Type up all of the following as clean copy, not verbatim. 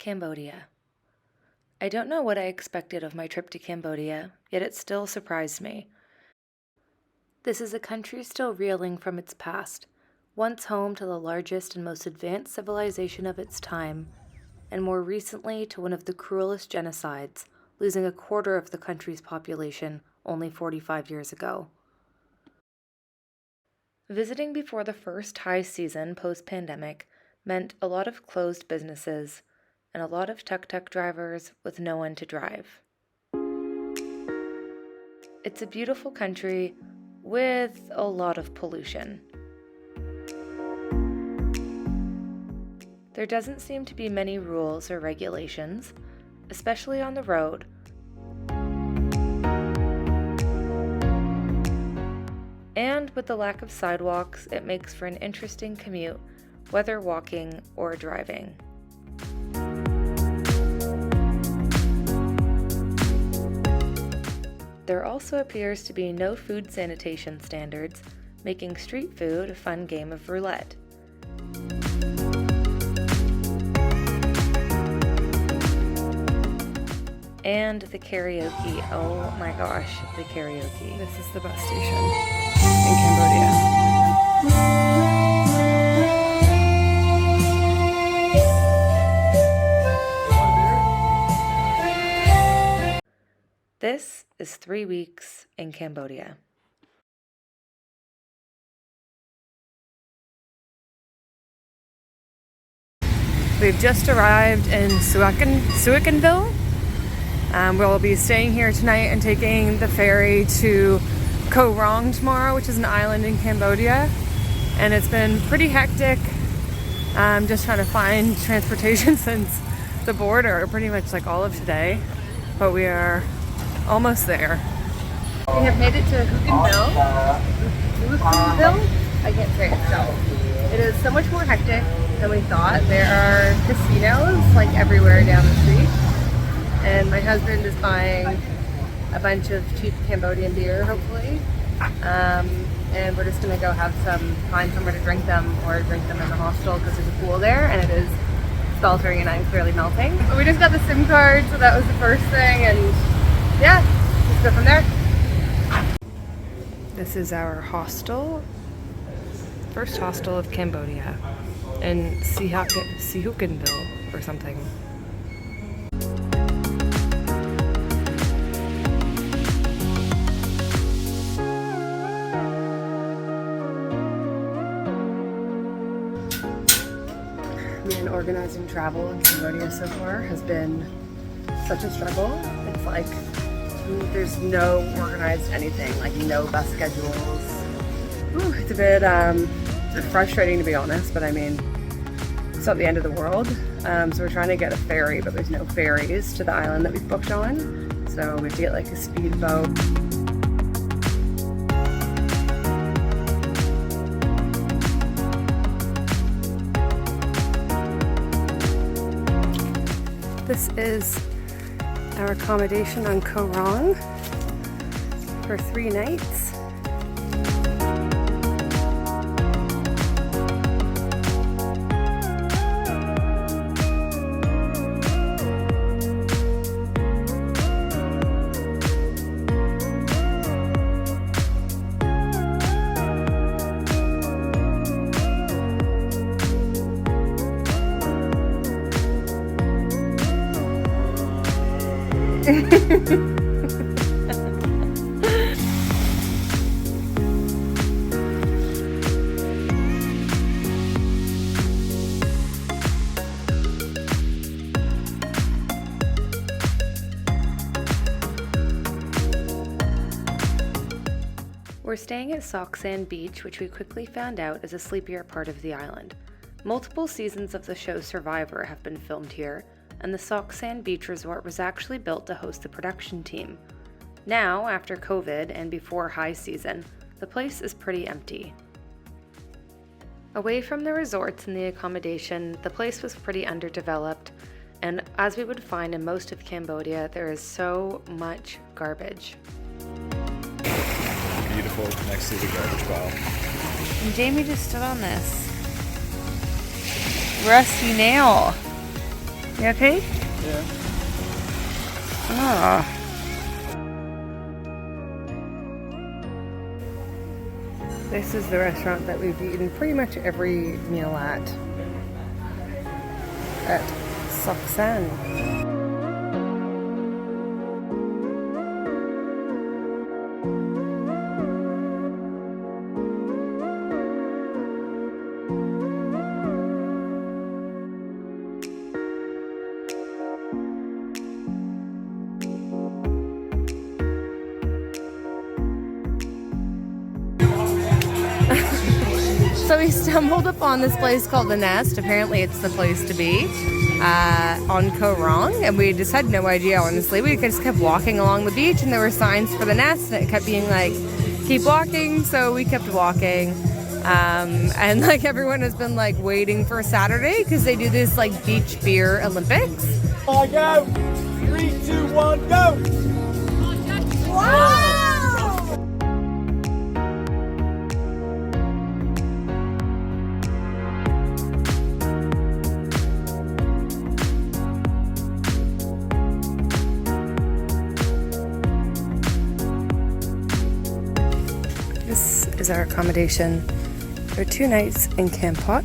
Cambodia. I don't know what I expected of my trip to Cambodia, yet it still surprised me. This is a country still reeling from its past, once home to the largest and most advanced civilization of its time, and more recently to one of the cruelest genocides, losing a quarter of the country's population only 45 years ago. Visiting before the first high season post-pandemic meant a lot of closed businesses and a lot of tuk-tuk drivers with no one to drive. It's a beautiful country with a lot of pollution. There doesn't seem to be many rules or regulations, especially on the road. And with the lack of sidewalks, it makes for an interesting commute, whether walking or driving. There also appears to be no food sanitation standards, making street food a fun game of roulette. And the karaoke. Oh my gosh, the karaoke. This is the bus station in Cambodia. This is 3 weeks in Cambodia. We've just arrived in Suicanville. We'll be staying here tonight and taking the ferry to RONG tomorrow, which is an island in Cambodia. And it's been pretty hectic. Just trying to find transportation since the border, pretty much like all of today. But we are almost there. We have made it to Hucanville. I can't say it, so it is so much more hectic than we thought. There are casinos like everywhere down the street, and my husband is buying a bunch of cheap Cambodian beer, hopefully, and we're just gonna go find somewhere to drink them, or drink them in the hostel because there's a pool there, and it is sweltering and I'm clearly melting. But we just got the SIM card, so that was the first thing, and yeah, let's go from there. This is our hostel, first hostel of Cambodia, in Sihucanville or something. Man, organizing travel in Cambodia so far has been such a struggle. It's like there's no organized anything, like no bus schedules. Ooh, it's a bit frustrating, to be honest, but I mean, it's not the end of the world. So we're trying to get a ferry, but there's no ferries to the island that we've booked on. So we have to get like a speedboat. This is our accommodation on RONG for 3 nights. We're staying at Sand Beach, which we quickly found out is a sleepier part of the island. Multiple seasons of the show Survivor have been filmed here, and the Sand Beach Resort was actually built to host the production team. Now, after COVID and before high season, the place is pretty empty. Away from the resorts and the accommodation, the place was pretty underdeveloped, and as we would find in most of Cambodia, there is so much garbage. Beautiful next to the garbage pile. And Jamie just stood on this rusty nail. You okay? Yeah. Oh. This is the restaurant that we've eaten pretty much every meal at Soksan. So we stumbled upon this place called The Nest. Apparently it's the place to be on Koh Rong, and we just had no idea, honestly. We just kept walking along the beach and there were signs for The Nest and it kept being like, keep walking, so we kept walking. And like everyone has been like waiting for Saturday because they do this like beach beer Olympics. I go! 3, 2, 1, go! Wow! This is our accommodation for 2 nights in Kampot.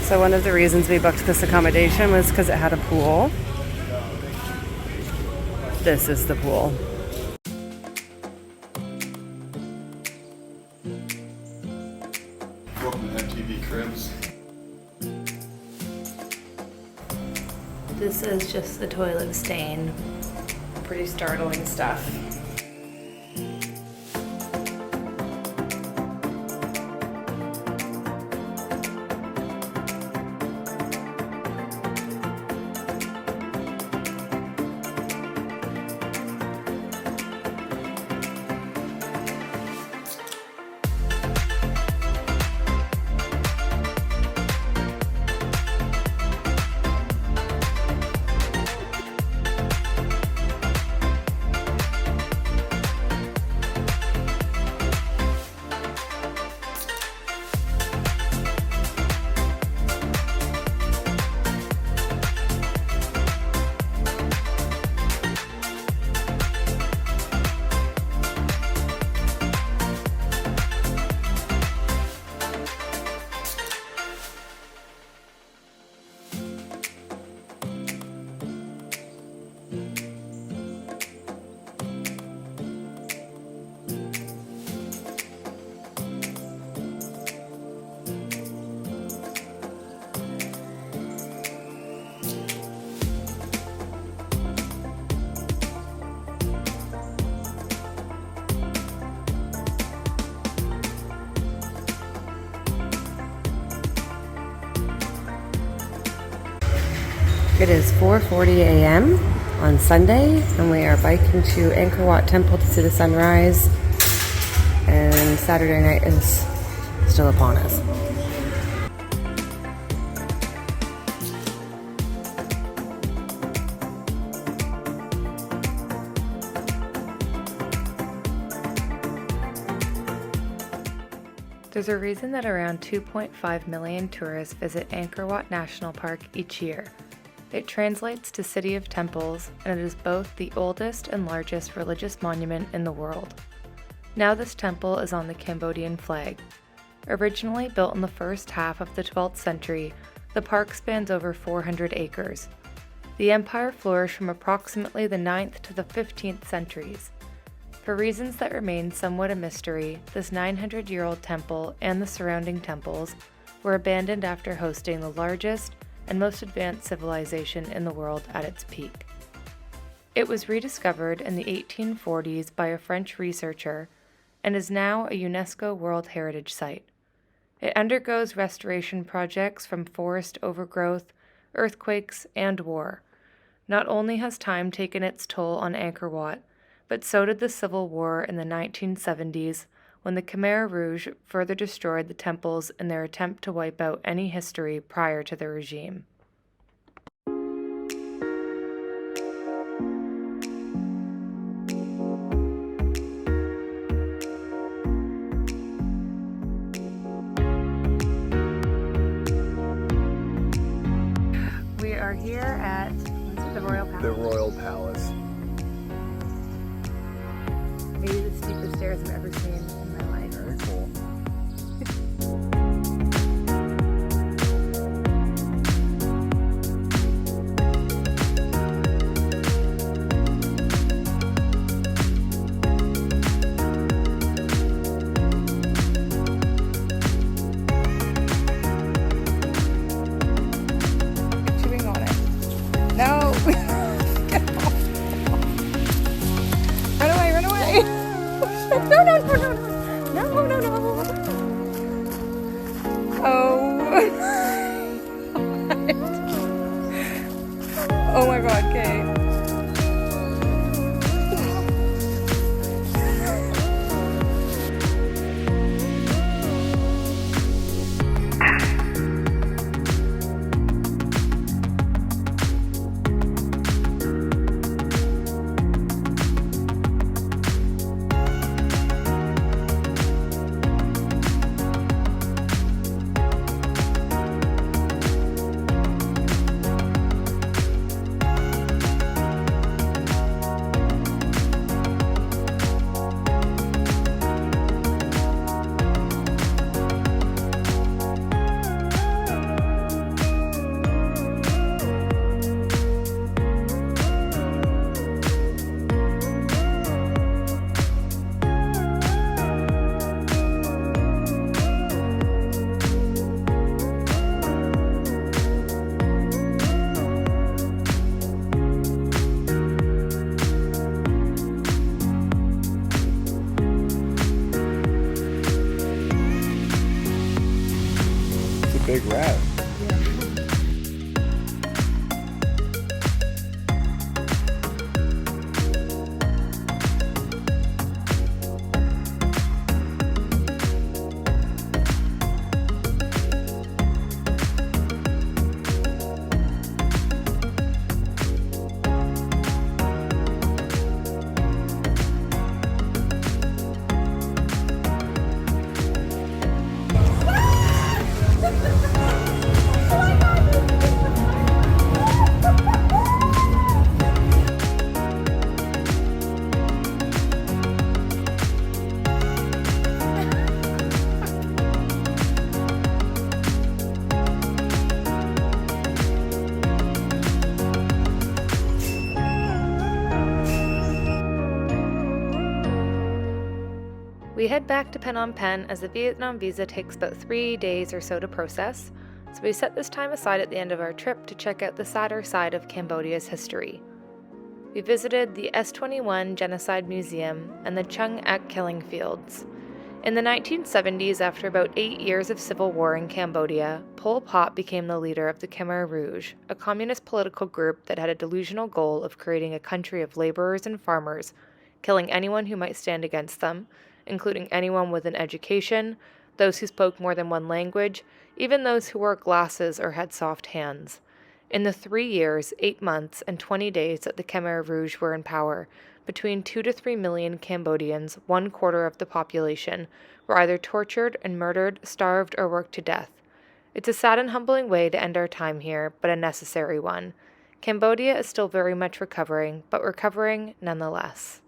So one of the reasons we booked this accommodation was because it had a pool. This is the pool. Welcome to MTV Cribs. This is just the toilet stain. Pretty startling stuff. It is 4:40 a.m. on Sunday, and we are biking to Angkor Wat Temple to see the sunrise. And Saturday night is still upon us. There's a reason that around 2.5 million tourists visit Angkor Wat National Park each year. It translates to City of Temples, and it is both the oldest and largest religious monument in the world. Now this temple is on the Cambodian flag. Originally built in the first half of the 12th century, the park spans over 400 acres. The empire flourished from approximately the 9th to the 15th centuries. For reasons that remain somewhat a mystery, this 900-year-old temple and the surrounding temples were abandoned after hosting the largest and most advanced civilization in the world at its peak. It was rediscovered in the 1840s by a French researcher and is now a UNESCO World Heritage Site. It undergoes restoration projects from forest overgrowth, earthquakes, and war. Not only has time taken its toll on Angkor Wat, but so did the Civil War in the 1970s, when the Khmer Rouge further destroyed the temples in their attempt to wipe out any history prior to the regime. We are here at the Royal Palace. The Royal Palace. Maybe the steepest stairs I've ever seen in my life. Very cool. Chewing on it. No! Run away, run away! No, no, no, no, no! big rat. We head back to Phnom Penh as the Vietnam visa takes about 3 days or so to process, so we set this time aside at the end of our trip to check out the sadder side of Cambodia's history. We visited the S-21 Genocide Museum and the Chung Ek killing fields. In the 1970s, after about 8 years of civil war in Cambodia, Pol Pot became the leader of the Khmer Rouge, a communist political group that had a delusional goal of creating a country of laborers and farmers, killing anyone who might stand against them, including anyone with an education, those who spoke more than one language, even those who wore glasses or had soft hands. In the 3 years, 8 months, and 20 days that the Khmer Rouge were in power, between 2 to 3 million Cambodians, 1/4 of the population, were either tortured and murdered, starved, or worked to death. It's a sad and humbling way to end our time here, but a necessary one. Cambodia is still very much recovering, but recovering nonetheless.